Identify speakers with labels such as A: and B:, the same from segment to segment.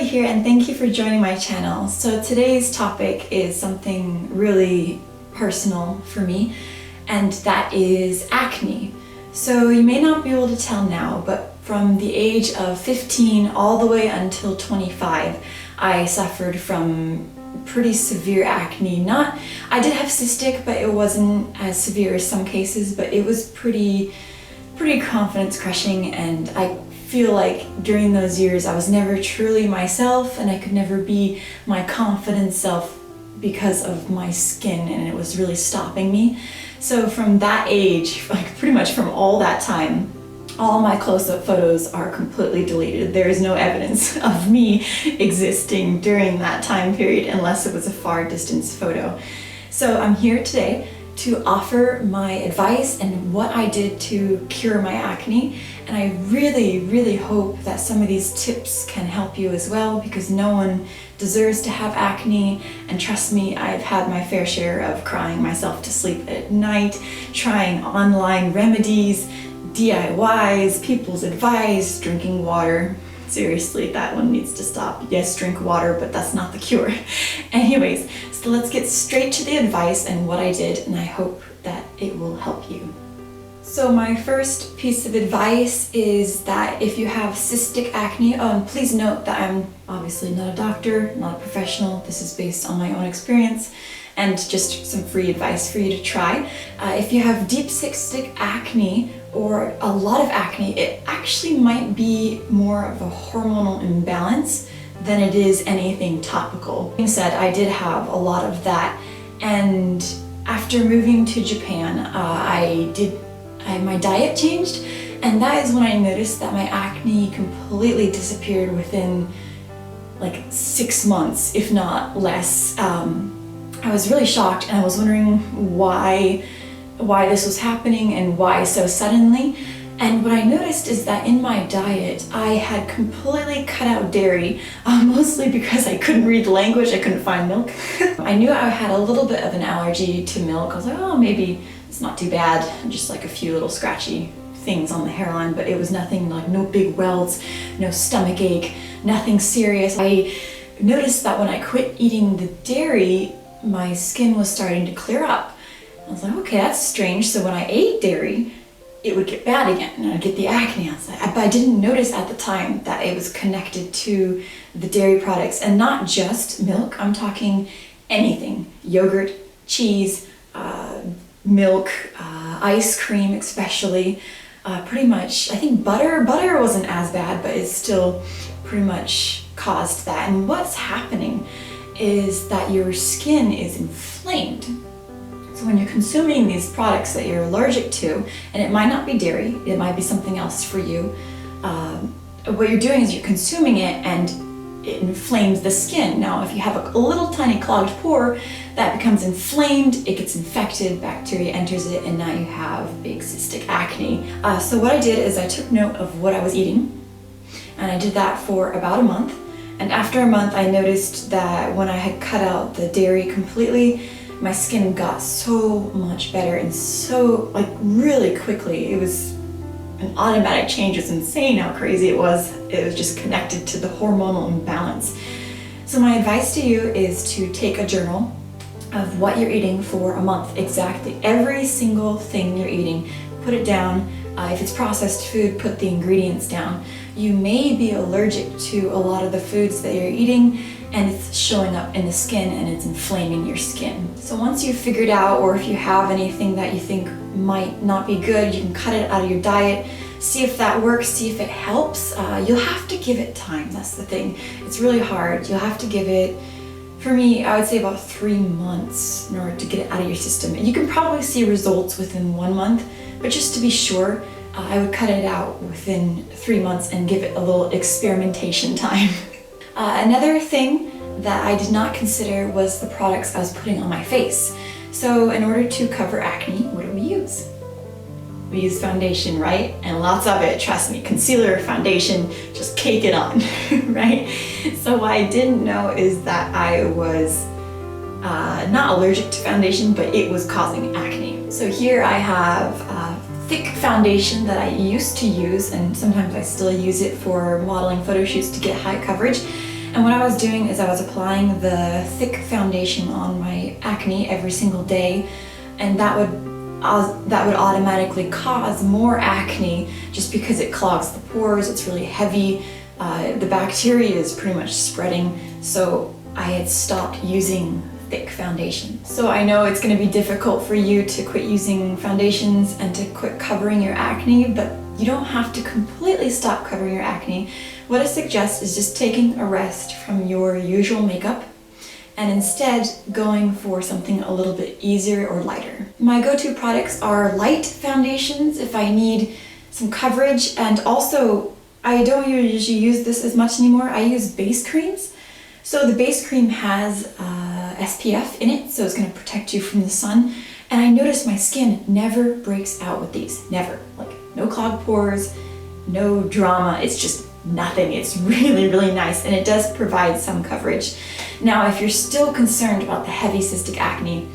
A: here and thank you for joining my channel. So today's topic is something really personal for me, and that is acne. So you may not be able to tell now, but from the age of 15 all the way until 25, I suffered from pretty severe acne. I did have cystic, but it wasn't as severe as some cases, but it was pretty confidence crushing, and I feel like during those years I was never truly myself, and I could never be my confident self because of my skin, and it was really stopping me. So from that age, like pretty much from all that time, all my close-up photos are completely deleted. There is no evidence of me existing during that time period unless it was a far distance photo. So I'm here today to offer my advice and what I did to cure my acne. And I really hope that some of these tips can help you as well, because no one deserves to have acne. And trust me, I've had my fair share of crying myself to sleep at night, trying online remedies, DIYs, people's advice, drinking water. Seriously, that one needs to stop. Yes, drink water, but that's not the cure. Anyways, so let's get straight to the advice and what I did, and I hope that it will help you. So my first piece of advice is that if you have cystic acne, and please note that I'm obviously not a doctor, not a professional, this is based on my own experience and just some free advice for you to try. If you have deep cystic acne or a lot of acne, it actually might be more of a hormonal imbalance than it is anything topical. Being said, I did have a lot of that, and after moving to Japan, my diet changed, and that is when I noticed that my acne completely disappeared within like 6 months, if not less. I was really shocked, and I was wondering why this was happening and why so suddenly. And what I noticed is that in my diet, I had completely cut out dairy, mostly because I couldn't read the language, I couldn't find milk. I knew I had a little bit of an allergy to milk. I was like, oh, maybe it's not too bad, just like a few little scratchy things on the hairline, but it was nothing, like no big welts, no stomach ache, nothing serious. I noticed that when I quit eating the dairy, my skin was starting to clear up. I was like, okay, that's strange. So when I ate dairy, it would get bad again, and I'd get the acne. But I didn't notice at the time that it was connected to the dairy products, and not just milk. I'm talking anything: yogurt, cheese, milk, ice cream, especially. Pretty much, I think butter wasn't as bad, but it still pretty much caused that. And what's happening is that your skin is inflamed. So when you're consuming these products that you're allergic to, and it might not be dairy, it might be something else for you, what you're doing is you're consuming it and it inflames the skin. Now, if you have a little tiny clogged pore, that becomes inflamed, it gets infected, bacteria enters it, and now you have big cystic acne. So what I did is I took note of what I was eating, and I did that for about a month. And after a month, I noticed that when I had cut out the dairy completely, my skin got so much better, and so like really quickly. It was an automatic change. It's insane how crazy it was. It was just connected to the hormonal imbalance. So my advice to you is to take a journal of what you're eating for a month, exactly every single thing you're eating. Put it down. If it's processed food, put the ingredients down. You may be allergic to a lot of the foods that you're eating, and it's showing up in the skin and it's inflaming your skin. So once you've figured out, or if you have anything that you think might not be good, you can cut it out of your diet, see if that works, see if it helps. You'll have to give it time, that's the thing. It's really hard. You'll have to give it, for me, I would say about 3 months in order to get it out of your system. And you can probably see results within 1 month, but just to be sure, I would cut it out within 3 months and give it a little experimentation time. Another thing that I did not consider was the products I was putting on my face. So in order to cover acne, what do we use? We use foundation, right? And lots of it, trust me, concealer, foundation, just cake it on, right? So what I didn't know is that I was not allergic to foundation, but it was causing acne. So here I have thick foundation that I used to use, and sometimes I still use it for modeling photo shoots to get high coverage. And what I was doing is I was applying the thick foundation on my acne every single day, and that would automatically cause more acne just because it clogs the pores. It's really heavy. The bacteria is pretty much spreading, so I had stopped using thick foundation. So I know it's going to be difficult for you to quit using foundations and to quit covering your acne, but you don't have to completely stop covering your acne. What I suggest is just taking a rest from your usual makeup and instead going for something a little bit easier or lighter. My go-to products are light foundations if I need some coverage, and also I don't usually use this as much anymore. I use base creams. So the base cream has SPF in it, so it's going to protect you from the sun. And I notice my skin never breaks out with these, never. Like no clogged pores, no drama, it's just nothing. It's really, really nice, and it does provide some coverage. Now, if you're still concerned about the heavy cystic acne,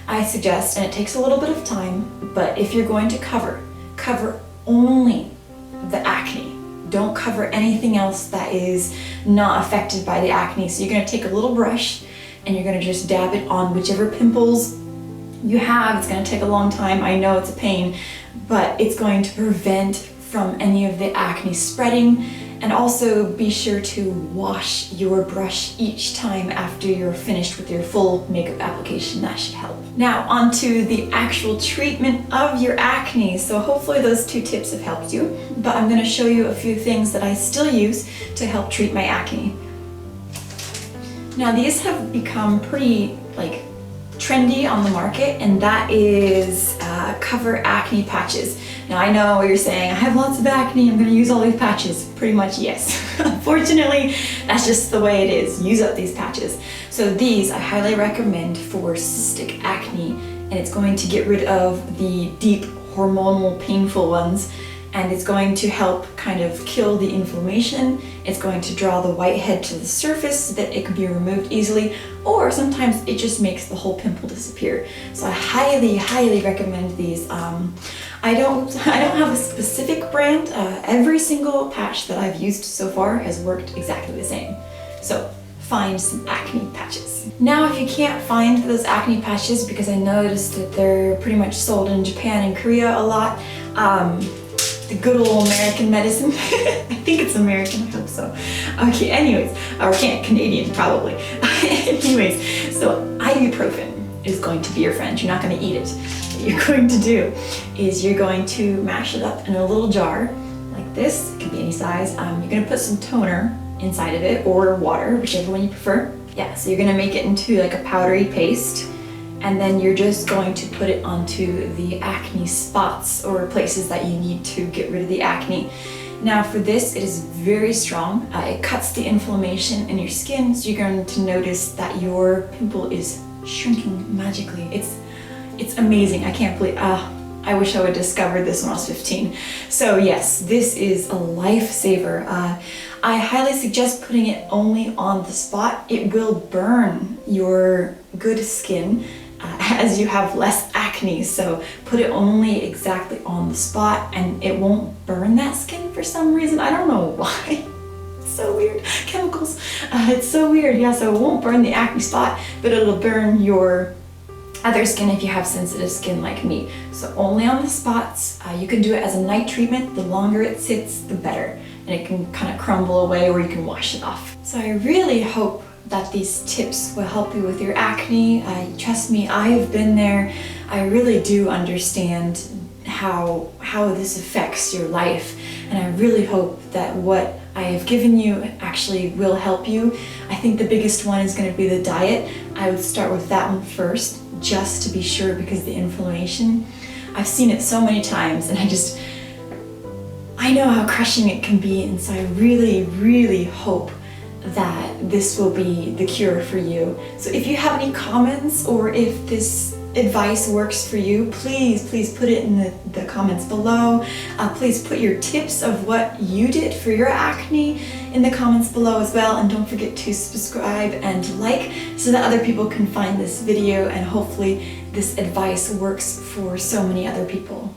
A: I suggest, and it takes a little bit of time, but if you're going to cover only the acne. Don't cover anything else that is not affected by the acne. So you're going to take a little brush and you're going to just dab it on whichever pimples you have. It's going to take a long time. I know it's a pain, but it's going to prevent from any of the acne spreading. And also be sure to wash your brush each time after you're finished with your full makeup application. That should help. Now onto the actual treatment of your acne. So hopefully those 2 tips have helped you, but I'm going to show you a few things that I still use to help treat my acne. Now these have become pretty trendy on the market, and that is cover acne patches. Now I know what you're saying, I have lots of acne, I'm going to use all these patches. Pretty much yes. Unfortunately, that's just the way it is. Use up these patches. So these I highly recommend for cystic acne, and it's going to get rid of the deep hormonal painful ones, and it's going to help kind of kill the inflammation. It's going to draw the whitehead to the surface so that it can be removed easily, or sometimes it just makes the whole pimple disappear. So I highly, highly recommend these. I don't have a specific brand. Every single patch that I've used so far has worked exactly the same. So find some acne patches. Now, if you can't find those acne patches, because I noticed that they're pretty much sold in Japan and Korea a lot, the good old American medicine. I think it's American, I hope so. Okay, anyways, or Canadian probably. Anyways, so ibuprofen is going to be your friend. You're not going to eat it. What you're going to do is you're going to mash it up in a little jar like this. It can be any size. You're going to put some toner inside of it, or water, whichever one you prefer. Yeah, so you're going to make it into like a powdery paste, and then you're just going to put it onto the acne spots or places that you need to get rid of the acne. Now for this, it is very strong. It cuts the inflammation in your skin, so you're going to notice that your pimple is shrinking magically. It's amazing. I can't believe, I wish I would have discovered this when I was 15. So yes, this is a lifesaver. I highly suggest putting it only on the spot. It will burn your good skin as you have less acne, so put it only exactly on the spot and it won't burn that skin for some reason. I don't know why. It's so weird. Chemicals. It's so weird. Yeah, so it won't burn the acne spot, but it'll burn your other skin if you have sensitive skin like me. So only on the spots. You can do it as a night treatment. The longer it sits, the better. And it can kind of crumble away, or you can wash it off. So I really hope that these tips will help you with your acne. Trust me, I have been there. I really do understand how this affects your life, and I really hope that what I have given you actually will help you. I think the biggest one is going to be the diet. I would start with that one first, just to be sure, because the inflammation, I've seen it so many times, and I know how crushing it can be, and so I really, really hope that this will be the cure for you. So if you have any comments, or if this advice works for you, please put it in the comments below. Please put your tips of what you did for your acne in the comments below as well, and don't forget to subscribe and like so that other people can find this video, and hopefully this advice works for so many other people.